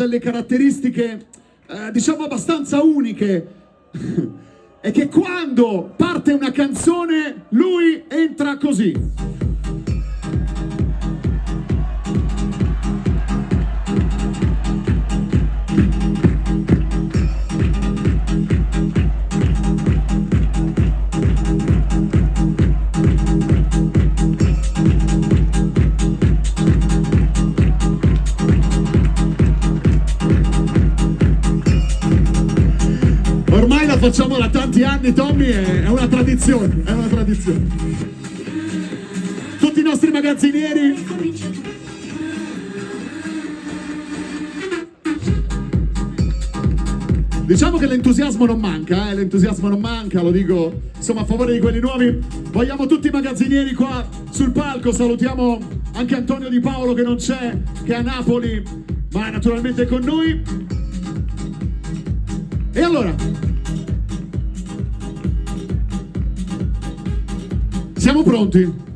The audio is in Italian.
delle caratteristiche diciamo abbastanza uniche è che quando parte una canzone lui entra così. Ormai la facciamo da tanti anni, Tommy, è una tradizione, è una tradizione. Tutti i nostri magazzinieri. Diciamo che l'entusiasmo non manca, l'entusiasmo non manca, lo dico insomma a favore di quelli nuovi. Vogliamo tutti i magazzinieri qua sul palco, salutiamo anche Antonio Di Paolo che non c'è, che è a Napoli, ma è naturalmente con noi. E allora, siamo pronti?